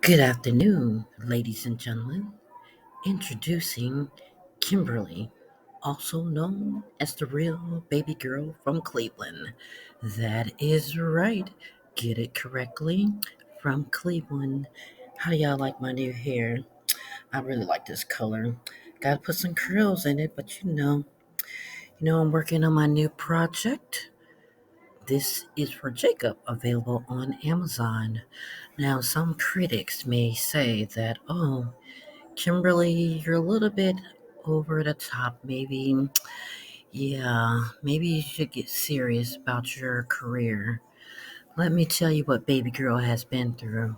Good afternoon, ladies and gentlemen. Introducing Kimberly, also known as the real baby girl from Cleveland. That is right. Get it correctly. From Cleveland. How do y'all like my new hair? I really like this color. Gotta put some curls in it, but I'm working on my new project. This is for Jacob, available on Amazon. Now, some critics may say that, oh, Kimberly, you're a little bit over the top. Maybe you should get serious about your career. Let me tell you what Baby Girl has been through.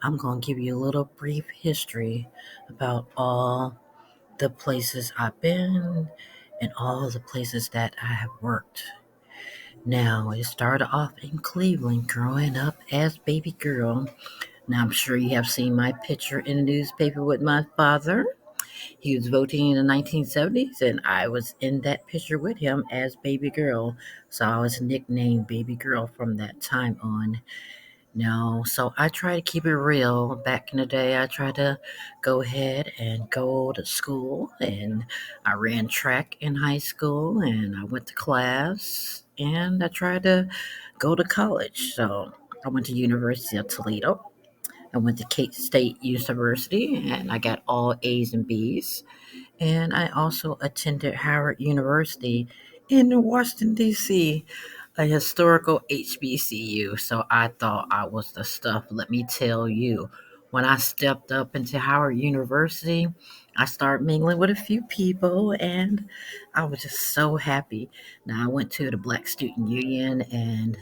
I'm going to give you a little brief history about all the places I've been and all the places that I have worked. Now, it started off in Cleveland growing up as Baby Girl. Now, I'm sure you have seen my picture in the newspaper with my father. He was voting in the 1970s, and I was in that picture with him as Baby Girl. So I was nicknamed Baby Girl from that time on. No, so I try to keep it real. Back in the day, I tried to go ahead and go to school, and I ran track in high school, and I went to class, and I tried to go to college. So I went to University of Toledo. I went to Kate State University, and I got all A's and B's. And I also attended Howard University in Washington, D.C., a historical HBCU. So I thought I was the stuff. Let me tell you, when I stepped up into Howard University, I started mingling with a few people and I was just so happy. Now, I went to the Black Student Union and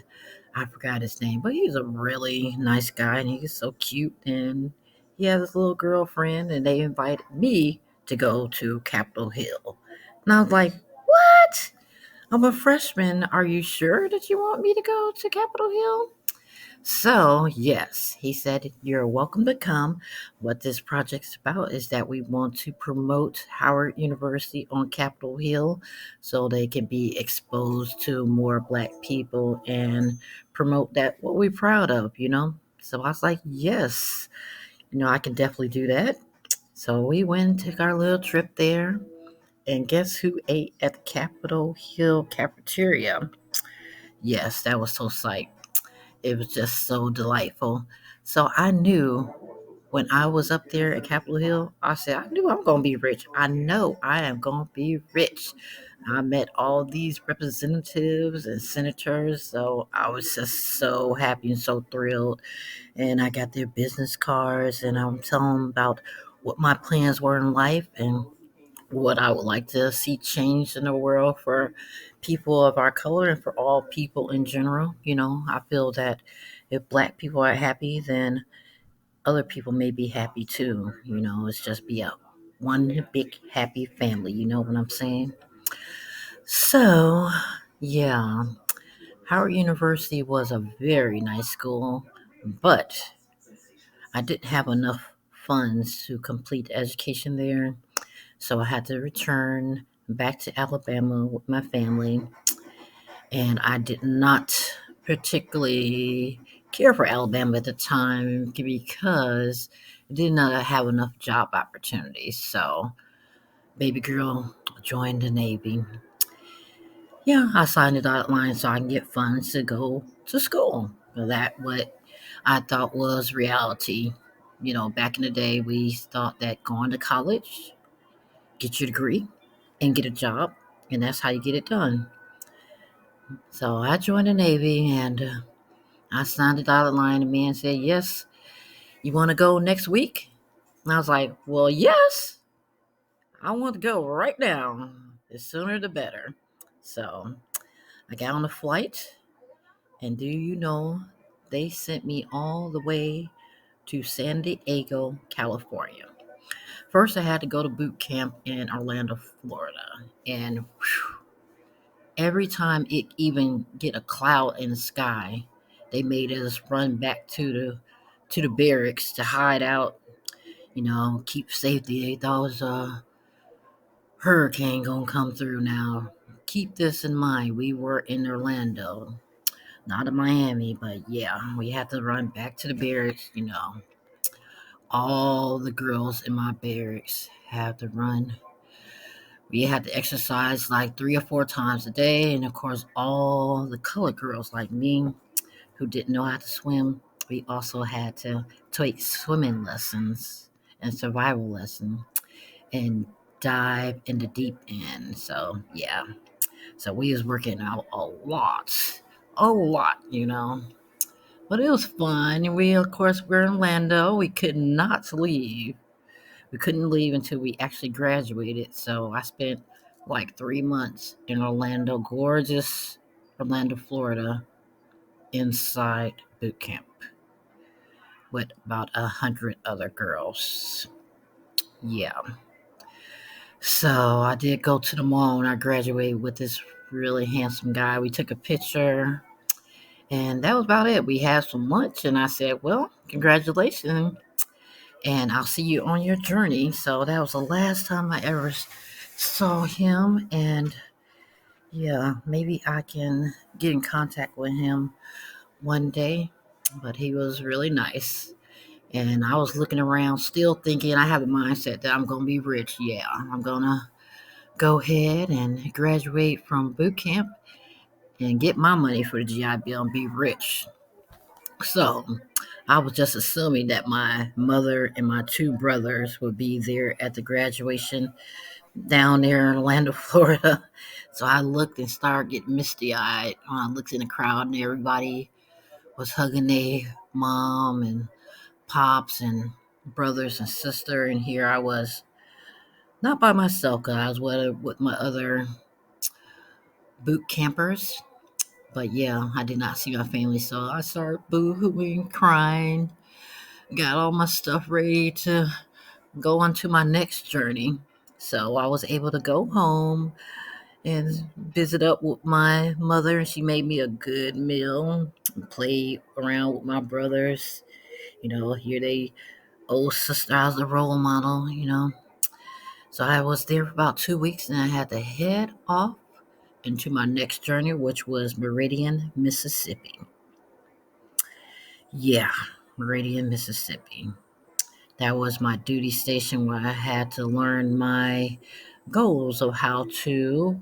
I forgot his name, but he's a really nice guy and he's so cute. And he has this little girlfriend, and they invited me to go to Capitol Hill. And I was like, what? I'm a freshman. Are you sure that you want me to go to Capitol Hill? So, yes, he said, you're welcome to come. What this project's about is that we want to promote Howard University on Capitol Hill so they can be exposed to more Black people and promote that what we're proud of. So I was like, yes, I can definitely do that. So we went and took our little trip there. And guess who ate at the Capitol Hill cafeteria? Yes, that was so psyched. It was just so delightful. So I knew when I was up there at Capitol Hill, I said, I knew I'm going to be rich. I know I am going to be rich. I met all these representatives and senators. So I was just so happy and so thrilled. And I got their business cards and I'm telling them about what my plans were in life and what I would like to see changed in the world for people of our color and for all people in general. I feel that if Black people are happy, then other people may be happy too. It's just be a one big happy family. You know what I'm saying? So, yeah, Howard University was a very nice school, but I didn't have enough funds to complete education there. So I had to return back to Alabama with my family. And I did not particularly care for Alabama at the time because I did not have enough job opportunities. So, baby girl joined the Navy. Yeah, I signed the dotted line so I can get funds to go to school. That what I thought was reality. Back in the day, we thought that going to college, get your degree, and get a job, and that's how you get it done. So I joined the Navy and I signed the dotted line. The man said, yes, you want to go next week? And I was like, well, yes, I want to go right now. The sooner the better. So I got on a flight, and do you know, they sent me all the way to San Diego, California. First, I had to go to boot camp in Orlando, Florida. And every time it even get a cloud in the sky, they made us run back to the barracks to hide out, keep safety. They thought it was a hurricane gonna come through now. Keep this in mind. We were in Orlando, not in Miami, but yeah, we had to run back to the barracks. all the girls in my barracks had to run. We had to exercise like 3 or 4 times a day. And of course, all the colored girls like me who didn't know how to swim, we also had to take swimming lessons and survival lessons and dive in the deep end. So, yeah. So we was working out a lot. But it was fun. And we, of course, were in Orlando. We could not leave. We couldn't leave until we actually graduated. So I spent like 3 months in Orlando, gorgeous Orlando, Florida, inside boot camp with about 100 other girls. Yeah. So I did go to the mall when I graduated with this really handsome guy. We took a picture, and that was about it. We had some lunch, and I said, "Well, congratulations, and I'll see you on your journey." So that was the last time I ever saw him, and yeah, maybe I can get in contact with him one day. But he was really nice. And I was looking around, still thinking I have the mindset that I'm going to be rich. Yeah, I'm going to go ahead and graduate from boot camp and get my money for the GI Bill and be rich. So I was just assuming that my mother and my two brothers would be there at the graduation down there in Orlando, Florida. So I looked and started getting misty eyed when I looked in the crowd and everybody was hugging their mom and pops and brothers and sister. And here I was, not by myself, because I was with my other boot campers. But yeah, I did not see my family, so I started boo-hooing, crying, got all my stuff ready to go on to my next journey. So I was able to go home and visit up with my mother, and she made me a good meal and played around with my brothers. Here they old sister, I was a role model. So I was there for about 2 weeks, and I had to head off into my next journey, which was Meridian, Mississippi. Yeah, Meridian, Mississippi. That was my duty station where I had to learn my goals of how to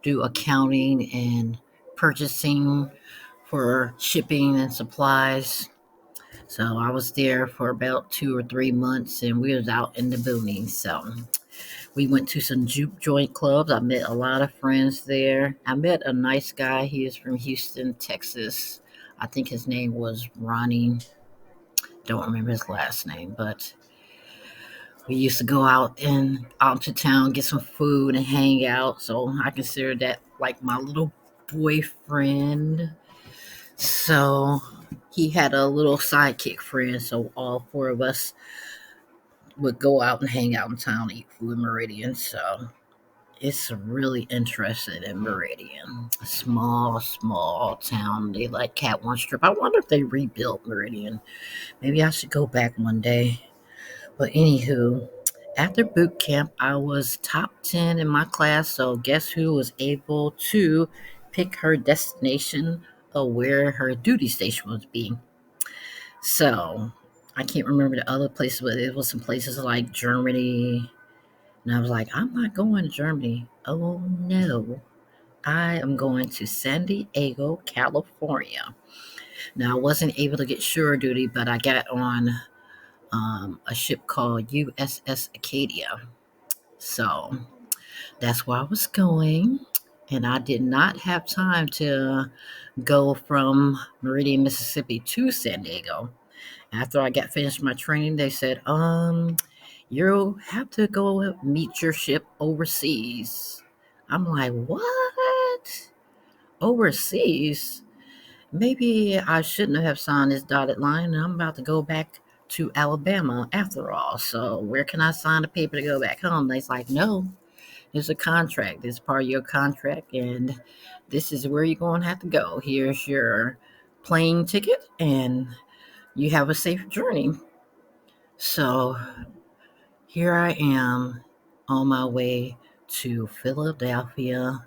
do accounting and purchasing for shipping and supplies. So I was there for about 2 or 3 months, and we was out in the boonies. So we went to some juke joint clubs. I met a lot of friends there. I met a nice guy. He is from Houston, Texas. I think his name was Ronnie. Don't remember his last name, but we used to go out to town, get some food and hang out. So I consider that like my little boyfriend. So he had a little sidekick friend. So all four of us would go out and hang out in town, eat food in Meridian. So it's really interested in Meridian. A small town. They like Cat One Strip. I wonder if they rebuilt Meridian. Maybe I should go back one day. But anywho, after boot camp, I was top 10 in my class. So guess who was able to pick her destination of where her duty station was being? So I can't remember the other places, but it was some places like Germany. And I was like, I'm not going to Germany. Oh no. I am going to San Diego, California. Now, I wasn't able to get shore duty, but I got on a ship called USS Acadia. So that's where I was going. And I did not have time to go from Meridian, Mississippi to San Diego. After I got finished my training, they said, you'll have to go meet your ship overseas. I'm like, what? Overseas? Maybe I shouldn't have signed this dotted line. I'm about to go back to Alabama after all. So where can I sign the paper to go back home? They's like, no, it's a contract. It's part of your contract, and this is where you're going to have to go. Here's your plane ticket, and you have a safe journey. So here I am on my way to Philadelphia,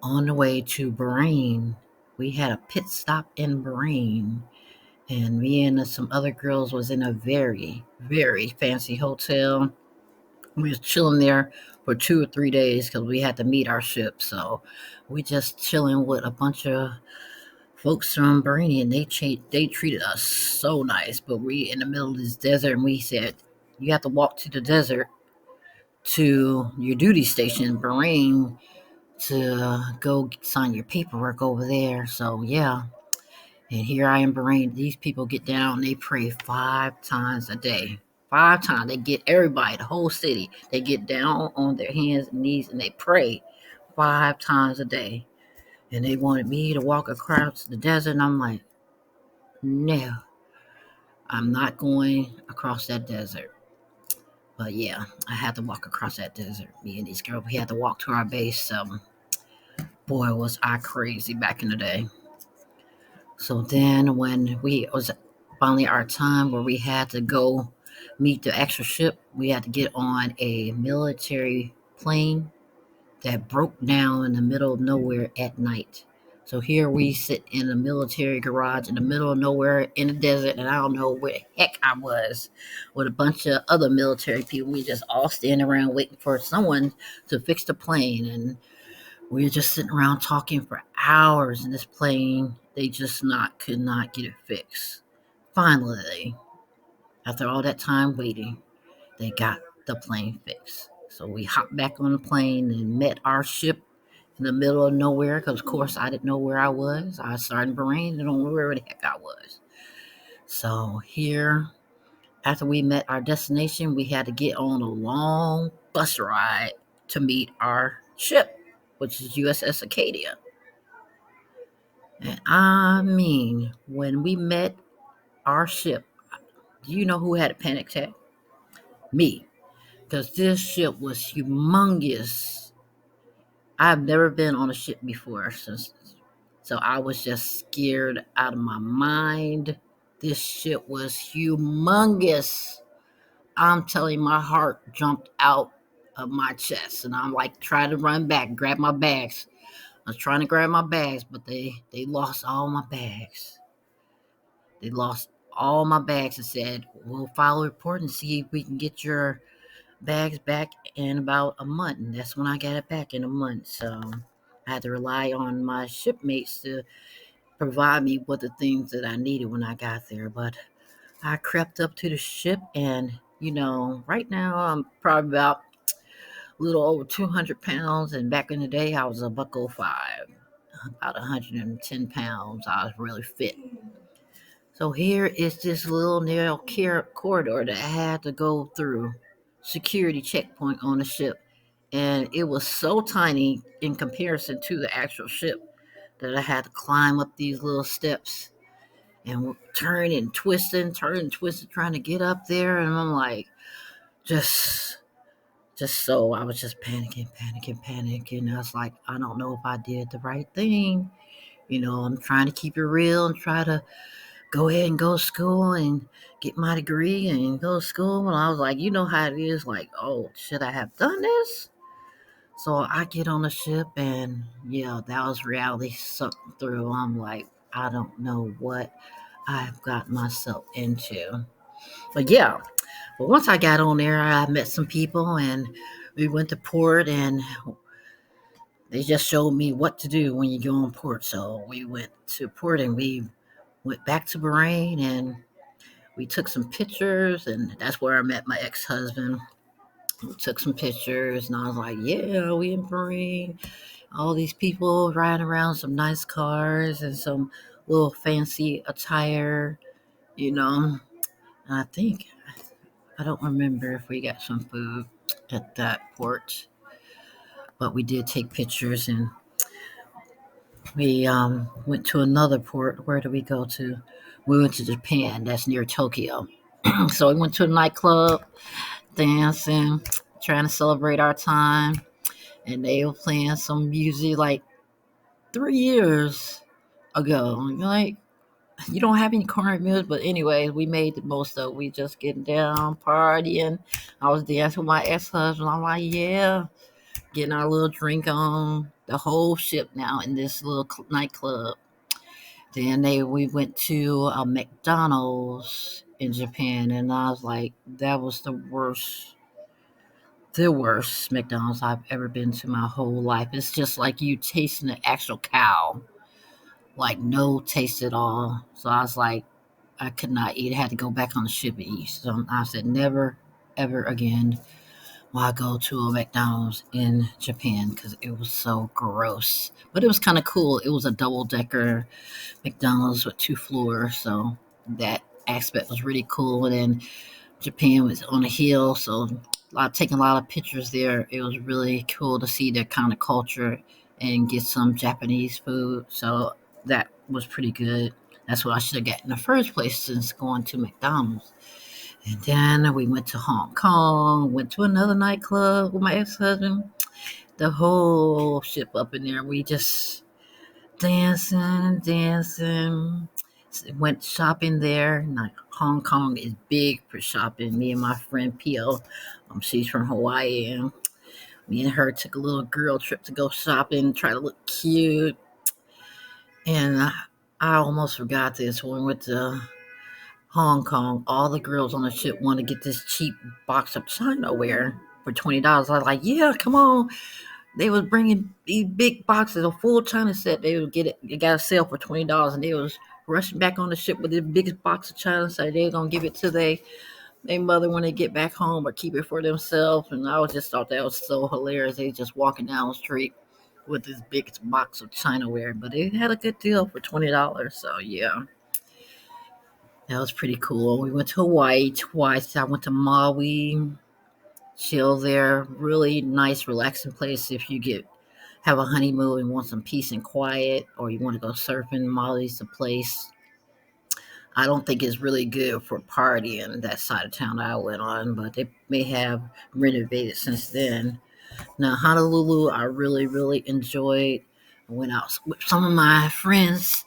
on the way to Bahrain. We had a pit stop in Bahrain, And me and some other girls was in a very, very fancy hotel. We was chilling there for 2 or 3 days because we had to meet our ship. So we just chilling with a bunch of folks from Bahrain, and they treated us so nice. But we in the middle of this desert, and we said you have to walk to the desert to your duty station in Bahrain to go sign your paperwork over there. So yeah, and here I am, Bahrain. These people get down, they pray 5 times a day. 5 times. They get everybody, the whole city. They get down on their hands and knees and they pray 5 times a day. And they wanted me to walk across the desert. And I'm like, no, I'm not going across that desert. But yeah, I had to walk across that desert. Me and these girls, we had to walk to our base. Boy, was I crazy back in the day. So then when we was finally our time where we had to go meet the extra ship, we had to get on a military plane that broke down in the middle of nowhere at night. So here we sit in a military garage in the middle of nowhere in the desert, and I don't know where the heck I was with a bunch of other military people. We just all standing around waiting for someone to fix the plane, and we were just sitting around talking for hours in this plane. They just not could not get it fixed. Finally, after all that time waiting, they got the plane fixed. So we hopped back on the plane and met our ship in the middle of nowhere because, of course, I didn't know where I was. I started in Bahrain and don't know where the heck I was. So here, after we met our destination, we had to get on a long bus ride to meet our ship, which is USS Acadia. And I mean, when we met our ship, do you know who had a panic attack? Me. Because this ship was humongous. I've never been on a ship before, so I was just scared out of my mind. This ship was humongous. I'm telling you, my heart jumped out of my chest, and I'm like trying to run back, grab my bags. I was trying to grab my bags, but they lost all my bags. They lost all my bags and said, we'll file a report and see if we can get your bags back in about a month. And that's when I got it back in a month. So I had to rely on my shipmates to provide me with the things that I needed when I got there. But I crept up to the ship and, right now I'm probably about a little over 200 pounds. And back in the day, I was a buck 05, about 110 pounds. I was really fit. So here is this little narrow corridor that I had to go through, security checkpoint on the ship. And it was so tiny in comparison to the actual ship that I had to climb up these little steps and turn and twisting, trying to get up there. And I'm like, just, so I was just panicking. I was like, I don't know if I did the right thing. I'm trying to keep it real and try to go ahead and go to school and get my degree and go to school. And I was like, you know how it is, like, oh, should I have done this? So I get on the ship and yeah, that was reality sucked through. I'm like, I don't know what I've got myself into. But yeah, but once I got on there, I met some people and we went to port and they just showed me what to do when you go on port. So we went to port and we went back to Bahrain and we took some pictures, and that's where I met my ex-husband. We took some pictures, and I was like, "Yeah, we in Bahrain. All these people riding around some nice cars and some little fancy attire, you know." And I don't remember if we got some food at that port, but we did take pictures, and we went to another port. Where did we go to? We went to Japan. That's near Tokyo. So we went to a nightclub, dancing, trying to celebrate our time. And they were playing some music like 3 years ago. Like, you don't have any current music, but anyway, we made the most of it. We just getting down, partying. I was dancing with my ex-husband. I'm like, yeah, getting our little drink on. The whole ship now in this little nightclub. Then we went to a McDonald's in Japan, and I was like, that was the worst McDonald's I've ever been to my whole life. It's just like you tasting the actual cow, like no taste at all. So I was like, I could not eat. I had to go back on the ship and eat. So I said, never, ever again will I go to a McDonald's in Japan because it was so gross. But it was kind of cool. It was a double decker McDonald's with 2 floors. So that aspect was really cool. And then Japan was on a hill. So taking a lot of pictures there. It was really cool to see that kind of culture and get some Japanese food. So that was pretty good. That's what I should have got in the first place since going to McDonald's. And then we went to Hong Kong, went to another nightclub with my ex-husband. The whole ship up in there. We just dancing. Went shopping there. Like Hong Kong is big for shopping. Me and my friend Pio, she's from Hawaii, and me and her took a little girl trip to go shopping, try to look cute. And I almost forgot this when we went to Hong Kong. All the girls on the ship want to get this cheap box of Chinaware for $20. I was like, yeah, come on. They was bringing these big boxes, a full China set. They would get it. They got a sale for $20, and they was rushing back on the ship with the biggest box of China. So they were gonna give it to their mother when they get back home, or keep it for themselves. And I just thought that was so hilarious. They just walking down the street with this big box of Chinaware, but they had a good deal for $20. So yeah, that was pretty cool. We went to Hawaii twice. I went to Maui, chill there. Really nice, relaxing place if you have a honeymoon and want some peace and quiet, or you want to go surfing. Maui's the place. I don't think it's really good for partying that side of town that I went on, but they may have renovated since then. Now Honolulu, I really, really enjoyed. I went out with some of my friends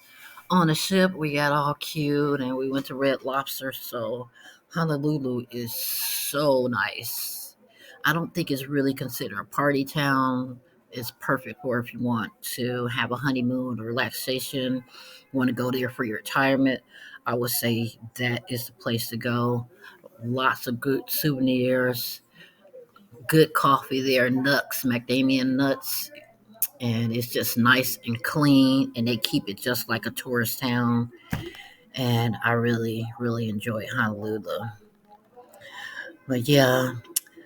on the ship. We got all cute and we went to Red Lobster. So Honolulu is so nice. I don't think it's really considered a party town. It's perfect for if you want to have a honeymoon or relaxation, you want to go there for your retirement. I would say that is the place to go. Lots of good souvenirs, good coffee there, nuts, macadamia nuts, and it's just nice and clean, and they keep it just like a tourist town. And I really, really enjoy Honolulu. But yeah,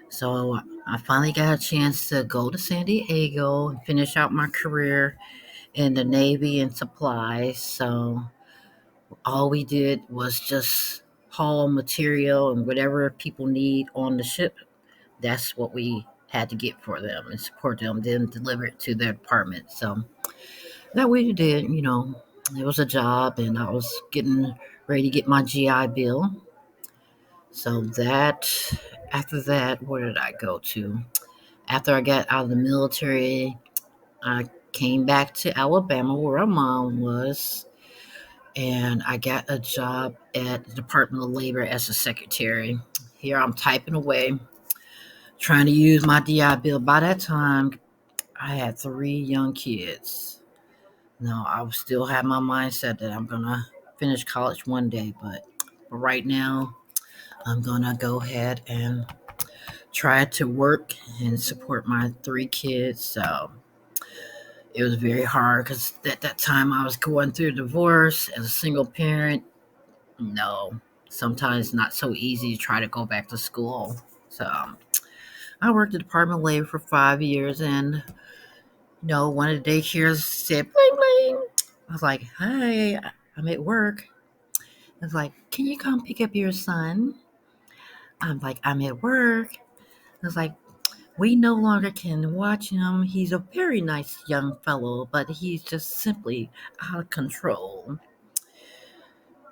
so I finally got a chance to go to San Diego and finish out my career in the Navy and supplies. So all we did was just haul material and whatever people need on the ship. That's what we had to get for them and support them, then deliver it to their department. So that we did, it was a job, and I was getting ready to get my GI Bill. So after that, where did I go to? After I got out of the military, I came back to Alabama where my mom was, and I got a job at the Department of Labor as a secretary. Here I'm typing away, trying to use my DI bill. By that time, I had 3 young kids. No, I still have my mindset that I'm gonna finish college one day, but for right now, I'm gonna go ahead and try to work and support my 3 kids. So it was very hard because at that time I was going through a divorce as a single parent. No, sometimes not so easy to try to go back to school. So I worked at the Department of Labor for 5 years, and one of the daycares said bling bling. I was like, "Hi, I'm at work." I was like, "Can you come pick up your son?" I'm like, "I'm at work." I was like, "We no longer can watch him. He's a very nice young fellow, but he's just simply out of control."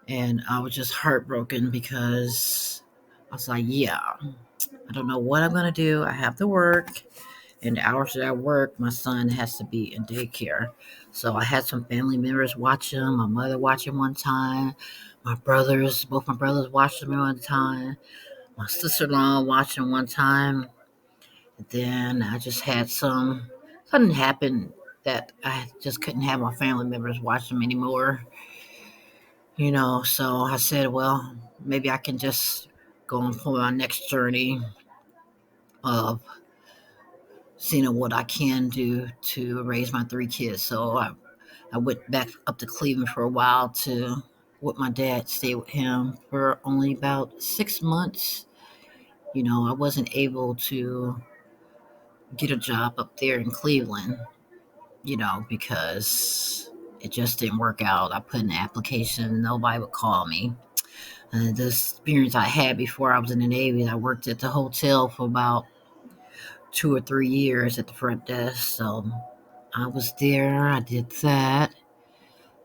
And I was just heartbroken because I was like, "Yeah, I don't know what I'm gonna do. I have to work, and the hours that I work, my son has to be in daycare." So I had some family members watch him. My mother watched him one time. Both my brothers watched him one time. My sister-in-law watched him one time. And then I just had something happen that I just couldn't have my family members watch him anymore. So I said, well, maybe I can just go on for my next journey of seeing what I can do to raise my three kids. So I went back up to Cleveland for a while to with my dad, stay with him for only about 6 months. I wasn't able to get a job up there in Cleveland, because it just didn't work out. I put in an application, nobody would call me. The experience I had before I was in the Navy, I worked at the hotel for about 2 or 3 years at the front desk. So I was there, I did that,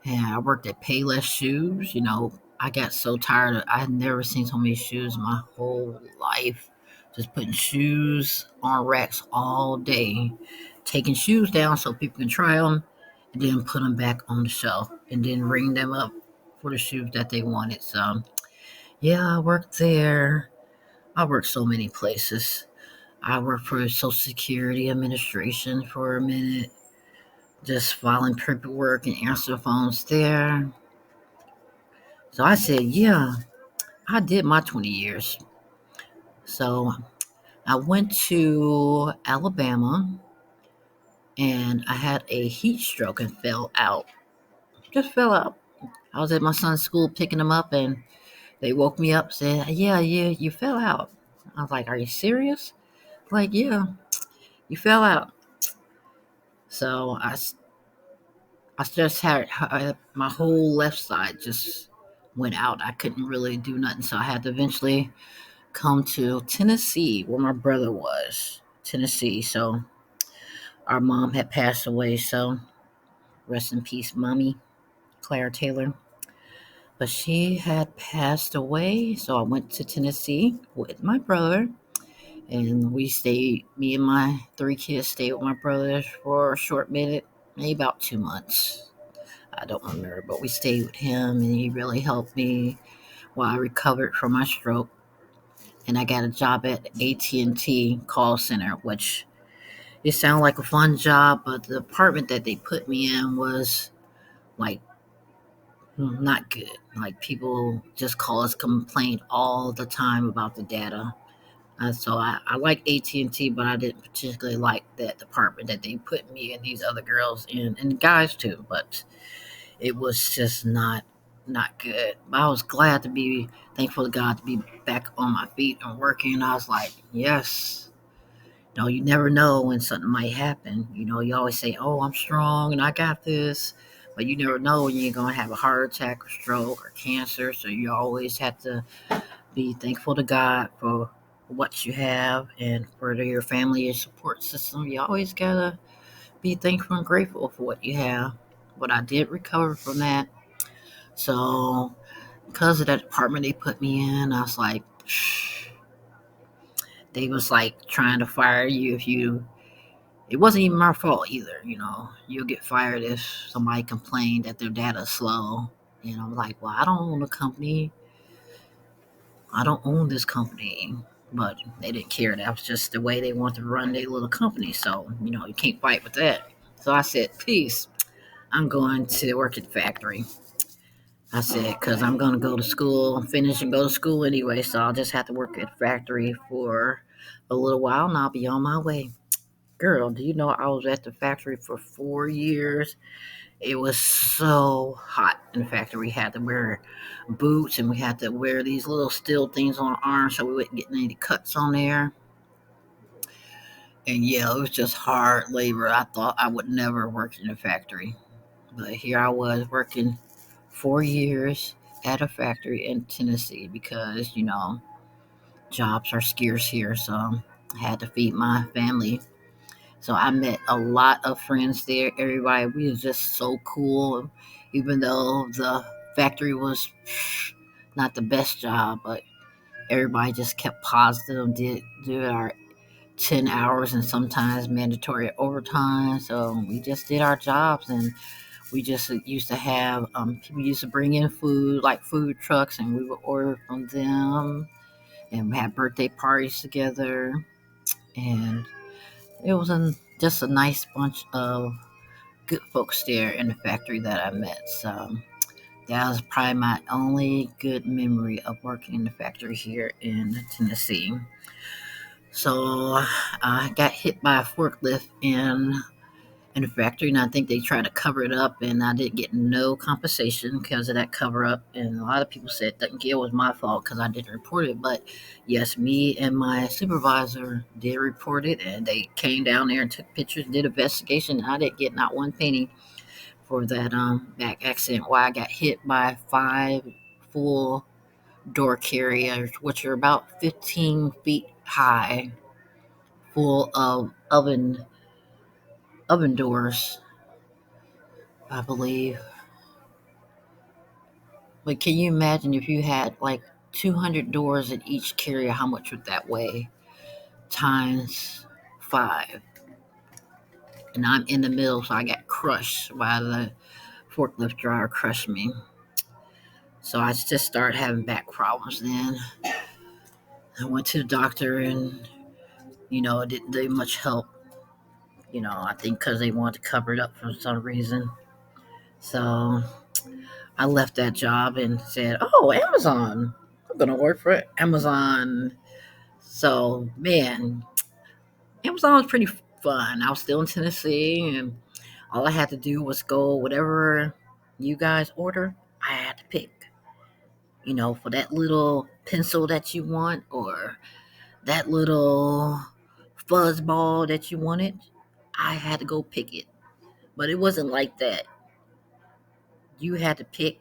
and I worked at Payless Shoes. I got so tired. I had never seen so many shoes in my whole life. Just putting shoes on racks all day, taking shoes down so people can try them, and then put them back on the shelf, and then ring them up for the shoes that they wanted. So, yeah, I worked there. I worked so many places. I worked for Social Security Administration for a minute, just filing paperwork and answering phones there. So I said, yeah, I did my 20 years. So I went to Alabama and I had a heat stroke and fell out. Just fell out. I was at my son's school picking him up and they woke me up, said, yeah, you fell out. I was like, are you serious? Like, yeah, you fell out. So I just had my whole left side just went out. I couldn't really do nothing. So I had to eventually come to Tennessee where my brother was. Tennessee. So our mom had passed away. So rest in peace, mommy, Claire Taylor. But she had passed away. So I went to Tennessee with my brother. And we stayed, me and my three kids stayed with my brother for a short minute, maybe about 2 months. I don't remember, but we stayed with him and he really helped me while I recovered from my stroke. And I got a job at AT&T call center, which it sounded like a fun job, but the department that they put me in was like not good. Like people just call us complain all the time about the data. So I like AT&T, but I didn't particularly like that department that they put me and these other girls in, and the guys too. But it was just not good. But I was glad to be thankful to God to be back on my feet and working. I was like, yes. You never know when something might happen. You always say, "Oh, I'm strong and I got this," but you never know when you're gonna have a heart attack or stroke or cancer. So you always have to be thankful to God for what you have and for your family and support system. You always gotta be thankful and grateful for what you have. But I did recover from that. So because of that department they put me in, I was like, they was like trying to fire you if you. It wasn't even my fault either. You'll get fired if somebody complained that their data's slow. And I'm like, well, I don't own the company. I don't own this company. But they didn't care. That was just the way they want to run their little company. So, you can't fight with that. So I said, peace. I'm going to work at the factory. I said, because I'm going to go to school, finish and go to school anyway. So I'll just have to work at the factory for a little while and I'll be on my way. Girl, do you know I was at the factory for 4 years? It was so hot in the factory. We had to wear boots and we had to wear these little steel things on our arms so we wouldn't get any cuts on there. And yeah, it was just hard labor. I thought I would never work in a factory. But here I was working 4 years at a factory in Tennessee because, jobs are scarce here. So I had to feed my family. So I met a lot of friends there. Everybody, we was just so cool. Even though the factory was not the best job, but everybody just kept positive, did our 10 hours and sometimes mandatory overtime. So we just did our jobs and we just used to have people used to bring in food, like food trucks, and we would order from them and we had birthday parties together. And it was just a nice bunch of good folks there in the factory that I met. So That was probably my only good memory of working in the factory here in Tennessee. So I got hit by a forklift in the factory, and I think they tried to cover it up, and I didn't get no compensation because of that cover up. And a lot of people said that it was my fault because I didn't report it. But yes, me and my supervisor did report it, and they came down there and took pictures, did investigation. I didn't get not one penny for that back accident. Why I got hit by 5 full door carriers, which are about 15 feet high, full of oven doors, I believe. But can you imagine if you had like 200 doors in each carrier? How much would that weigh? Times 5. And I'm in the middle, so I got crushed by the forklift driver, crushed me. So I just started having back problems then. I went to the doctor, and it didn't do much help. I think because they wanted to cover it up for some reason. So I left that job and said, "Oh, Amazon. I'm gonna work for Amazon." So man, Amazon was pretty fun. I was still in Tennessee, and all I had to do was go whatever you guys order. I had to pick, for that little pencil that you want, or that little fuzz ball that you wanted. I had to go pick it, but it wasn't like that. You had to pick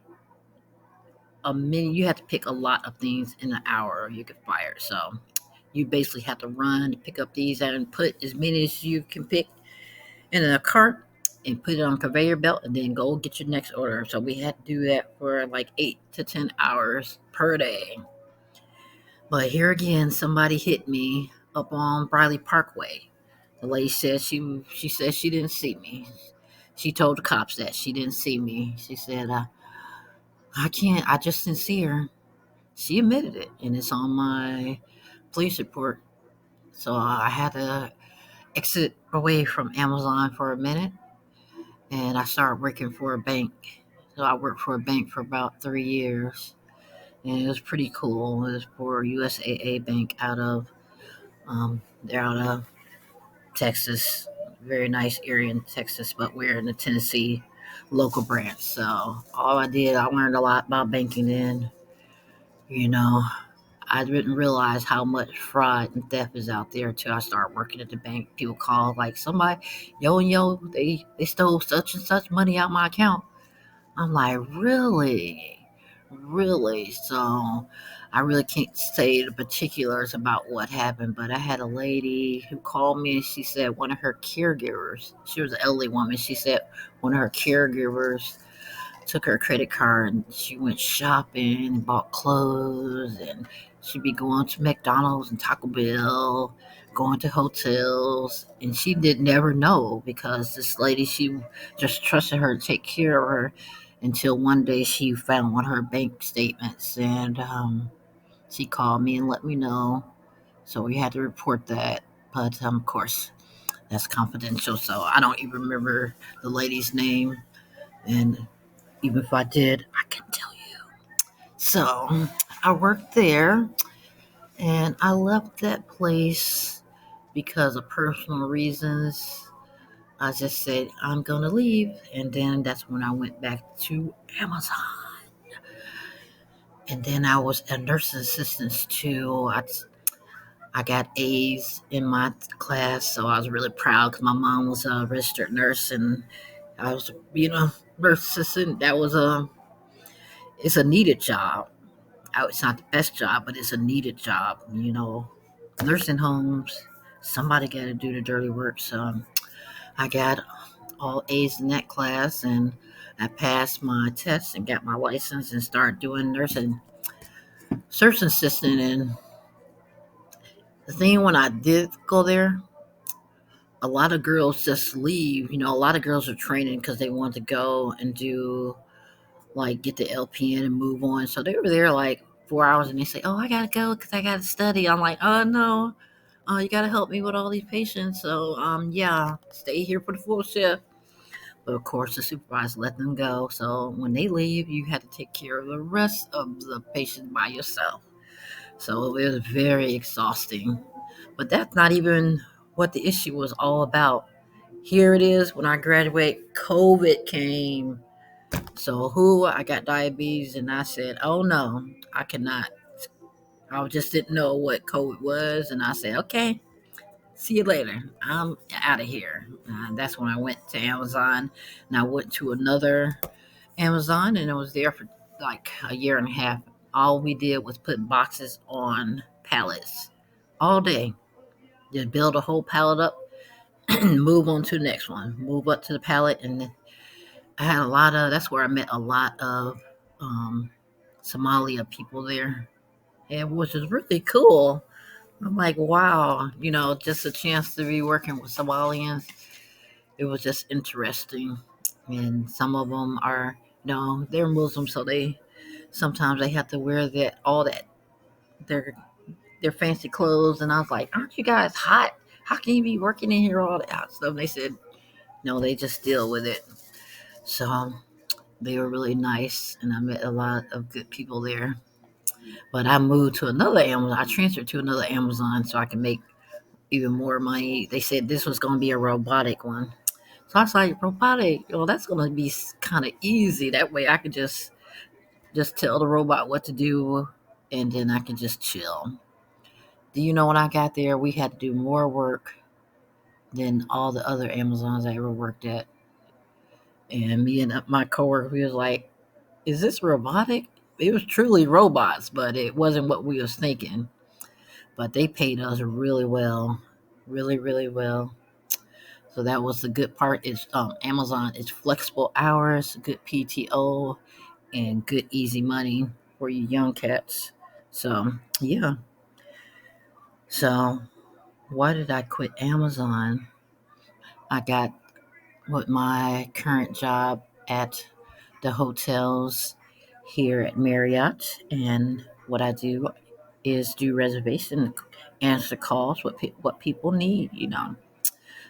You had to pick a lot of things in an hour, or you get fired. So you basically have to run to pick up these and put as many as you can pick in a cart and put it on a conveyor belt and then go get your next order. So we had to do that for like 8 to 10 hours per day. But here again, somebody hit me up on Briley Parkway. The lady said she said she didn't see me. She told the cops that she didn't see me. She said, I can't, I just didn't see her. She admitted it, and it's on my police report. So I had to exit away from Amazon for a minute, and I started working for a bank. So I worked for a bank for about 3 years, and it was pretty cool. It was for USAA Bank they're out of Texas, very nice area in Texas, but we're in the Tennessee local branch. So all I did, I learned a lot about banking then. You know, I didn't realize how much fraud and theft is out there until I started working at the bank. People call like somebody, yo, they stole such and such money out my account. I'm like, really? Really? So I really can't say the particulars about what happened, but I had a lady who called me and she said one of her caregivers, she was an elderly woman, she said one of her caregivers took her credit card and she went shopping and bought clothes, and she'd be going to McDonald's and Taco Bell, going to hotels, and she did never know because this lady, she just trusted her to take care of her until one day she found one of her bank statements, and she called me and let me know. So we had to report that, but of course that's confidential, so I don't even remember the lady's name, and even if I did, I can tell you. So I worked there, and I left that place because of personal reasons. I just said, I'm going to leave. And then that's when I went back to Amazon. And then I was a nurse's assistant too. I got A's in my class, so I was really proud because my mom was a registered nurse, and I was, nurse assistant. It's a needed job. It's not the best job, but it's a needed job. Nursing homes, somebody got to do the dirty work. So I got all A's in that class, and I passed my test and got my license and started doing nursing assistant. And the thing when I did go there, a lot of girls just leave. A lot of girls are training because they want to go and do like get the LPN and move on. So they were there like 4 hours and they say, "Oh, I gotta go because I gotta study." I'm like, "Oh no, you gotta help me with all these patients." So yeah, stay here for the full shift. But of course, the supervisor let them go. So when they leave, you had to take care of the rest of the patients by yourself. So it was very exhausting. But that's not even what the issue was all about. Here it is when I graduate, COVID came. So I got diabetes and I said, oh no, I cannot. I just didn't know what COVID was. And I said, okay, see you later. I'm out of here. That's when I went to Amazon and I went to another Amazon and I was there for like a year and a half. All we did was put boxes on pallets all day. Just build a whole pallet up and move on to the next one. Move up to the pallet. And I had that's where I met a lot of um, Somalia people there. And which is really cool. I'm like, wow, just a chance to be working with Somalians. It was just interesting. And some of them are, they're Muslim, so sometimes they have to wear all that their their fancy clothes. And I was like, aren't you guys hot? How can you be working in here all that hot stuff? And they said, no, they just deal with it. So they were really nice, and I met a lot of good people there. But I moved to another Amazon. I transferred to another Amazon so I can make even more money. They said this was going to be a robotic one. So I was like, robotic, that's going to be kind of easy. That way I could just tell the robot what to do and then I can just chill. Do you know when I got there, we had to do more work than all the other Amazons I ever worked at. And me and my coworker, we was like, is this robotic? It was truly robots, but it wasn't what we was thinking. But they paid us really well, really, really well. So that was the good part. Is Amazon is flexible hours, good PTO, and good easy money for you young cats. So yeah. So why did I quit Amazon? I got with my current job at the hotels here at Marriott, and what I do is do reservation, answer calls, what people need.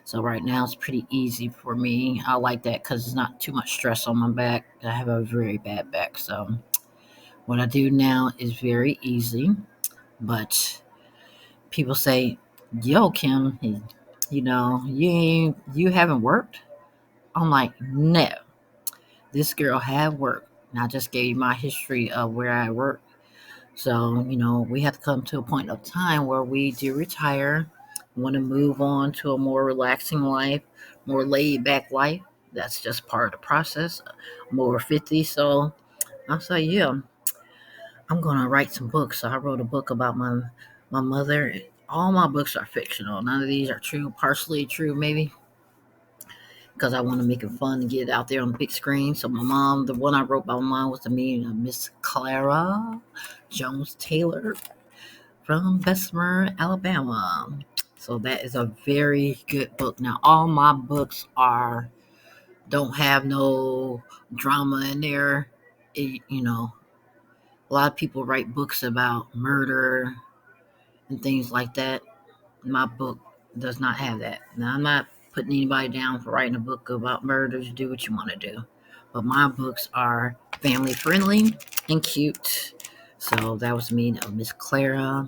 So right now it's pretty easy for me. I like that because it's not too much stress on my back. I have a very bad back, so what I do now is very easy. But people say, "Yo, Kim, you haven't worked." I'm like, "No, this girl have worked." And I just gave you my history of where I work. So, we have to come to a point of time where we do retire, want to move on to a more relaxing life, more laid back life. That's just part of the process. I'm over 50, so I was like, yeah, I'm going to write some books. So I wrote a book about my mother. All my books are fictional. None of these are true, partially true, maybe, because I want to make it fun and get it out there on the big screen. So my mom, the one I wrote about my mom was the meaning of Miss Clara Jones Taylor from Bessemer, Alabama. So that is a very good book. Now, all my books don't have no drama in there. A lot of people write books about murder and things like that. My book does not have that. Now, I'm not putting anybody down for writing a book about murders. Do what you want to do. But my books are family friendly and cute. So that was me, Miss Clara.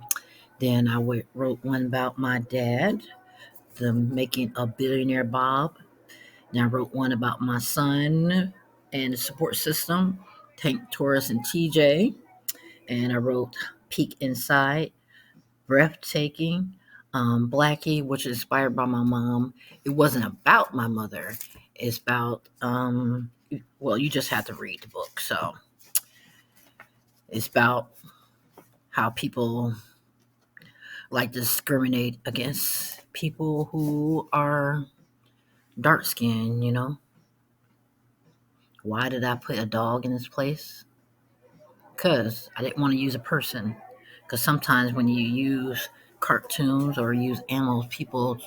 Then I wrote one about my dad, the making a billionaire Bob. Then I wrote one about my son and the support system, Tank, Taurus, and TJ. And I wrote Peek Inside, Breathtaking, Blackie, which is inspired by my mom. It wasn't about my mother. It's about, well, you just have to read the book. So it's about how people like discriminate against people who are dark skinned. Why did I put a dog in this place? Because I didn't want to use a person. Because sometimes when you use cartoons or use animals, people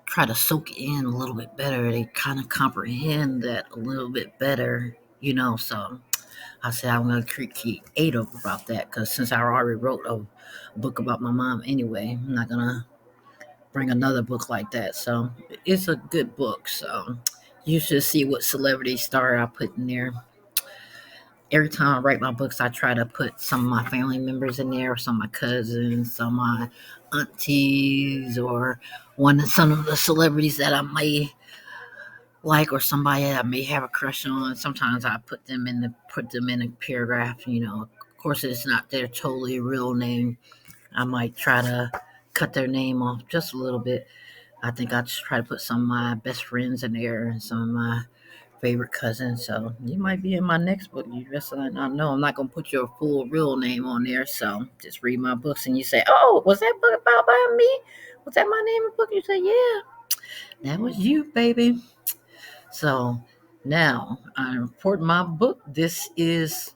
try to soak it in a little bit better. They kind of comprehend that a little bit better. So I said I'm going to create about that because since I already wrote a book about my mom anyway, I'm not going to bring another book like that. So it's a good book. So You should see what celebrity star I put in there. Every time I write my books, I try to put some of my family members in there, some of my cousins, some of my aunties, or some of the celebrities that I may like, or somebody that I may have a crush on. Sometimes I put them in a paragraph. Of course, it's not their totally real name. I might try to cut their name off just a little bit. I think I just try to put some of my best friends in there and some of my favorite cousins. So you might be in my next book. You just might not know. I'm not gonna put your full real name on there. So just read my books and you say, "Oh, was that book about by me? Was that my name in the book?" You say, "Yeah, that was you, baby." So now I'm reporting my book. This is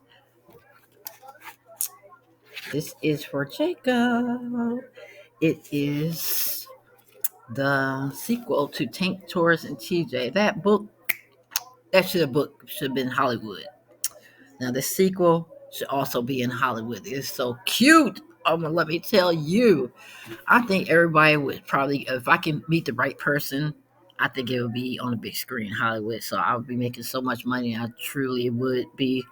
for Jacob. It is the sequel to Tank Tours and TJ. That should have been Hollywood. Now the sequel should also be in Hollywood. It's so cute. Let me tell you. I think everybody would probably, if I can meet the right person, I think it would be on the big screen in Hollywood. So I would be making so much money. I truly would be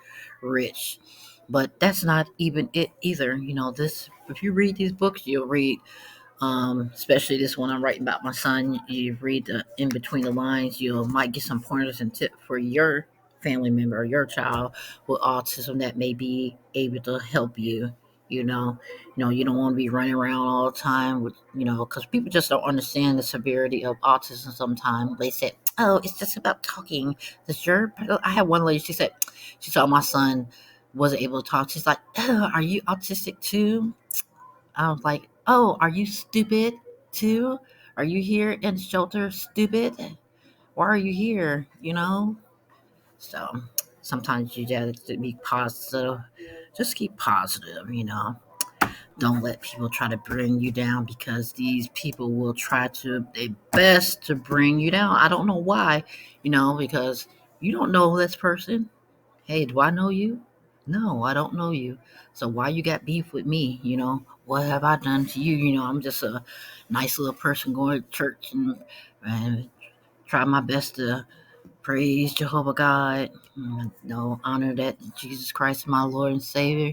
rich. But that's not even it either. If you read these books, you'll read especially this one I'm writing about my son. You read the in between the lines, you might get some pointers and tips for your family member or your child with autism that may be able to help you. You don't want to be running around all the time because people just don't understand the severity of autism. Sometimes they say, "Oh, it's just about talking." I had one lady. She saw my son wasn't able to talk. She's like, "Oh, are you autistic too?" I was like, "Oh, are you stupid too? Are you here in shelter, stupid? Why are you here?" So sometimes you just have to be positive. Just keep positive. Don't let people try to bring you down because these people will try to their best to bring you down. I don't know why, because you don't know this person. Hey, do I know you? No, I don't know you. So why you got beef with me? What have I done to you? I'm just a nice little person going to church and try my best to praise Jehovah God. Honor that Jesus Christ is my Lord and Savior.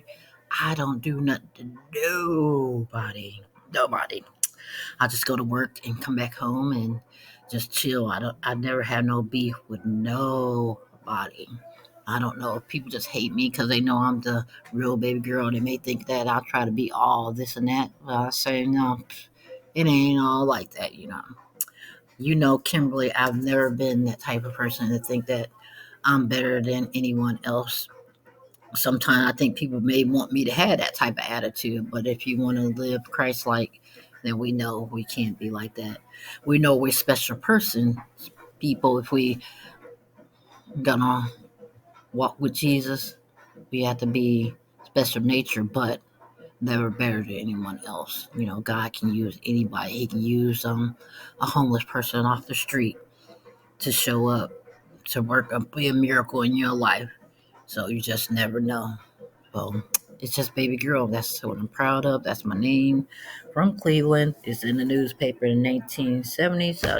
I don't do nothing to nobody. Nobody. I just go to work and come back home and just chill. I never have no beef with nobody. I don't know if people just hate me because they know I'm the real baby girl. They may think that I'll try to be all this and that. But I say no, it ain't all like that. Kimberly, I've never been that type of person to think that I'm better than anyone else. Sometimes I think people may want me to have that type of attitude, but if you want to live Christ like, then we know we can't be like that. We know we're special people. If we gonna walk with Jesus, we have to be special nature, but never better than anyone else. God can use anybody. He can use a homeless person off the street to show up, to work and be a miracle in your life. So you just never know. So it's just baby girl. That's what I'm proud of. That's my name from Cleveland. It's in the newspaper in 1970. So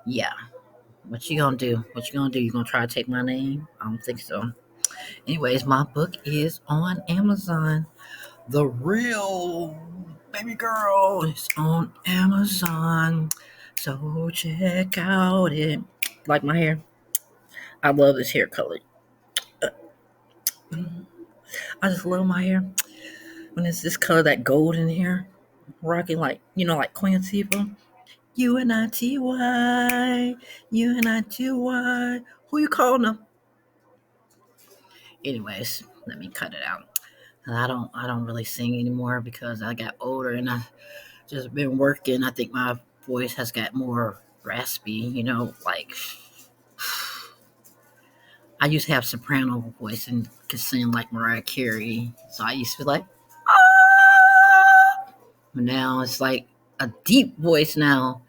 yeah. What you gonna do? What you gonna do? You gonna try to take my name? I don't think so. Anyways, my book is on Amazon. The Real Baby Girl is on Amazon. So check out it. Like my hair. I love this hair color. I just love my hair. When it's this color, that golden hair. Rocking like Queen Latifah. UNITY. UNITY. Who you calling them? Anyways, let me cut it out. I don't really sing anymore because I got older and I just been working. I think my voice has got more raspy. I used to have soprano voice and could sing like Mariah Carey. So I used to be like, ah! But now it's like a deep voice now.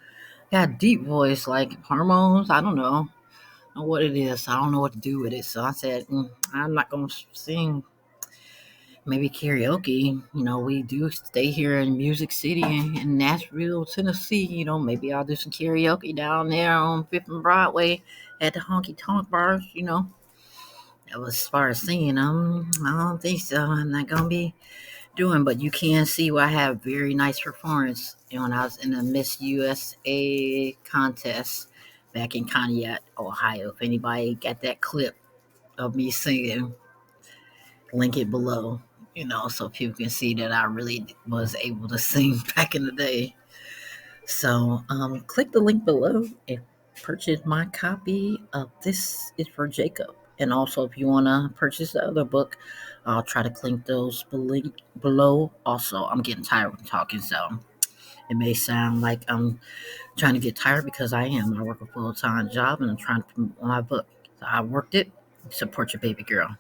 Got a deep voice, like hormones. I don't know what it is. I don't know what to do with it. So I said, I'm not going to sing maybe karaoke. We do stay here in Music City in Nashville, Tennessee. Maybe I'll do some karaoke down there on Fifth and Broadway at the honky tonk bars. As far as singing, I don't think so. I'm not gonna be doing, but you can see where I have very nice performance. When I was in the Miss USA contest back in Conneaut, Ohio. If anybody got that clip of me singing, link it below. So people can see that I really was able to sing back in the day. So click the link below and purchase my copy of This Is for Jacob. And also, if you want to purchase the other book, I'll try to link those below. Also, I'm getting tired of talking, so it may sound like I'm trying to get tired because I am. I work a full time job and I'm trying to promote my book. So I worked it. Support your baby girl.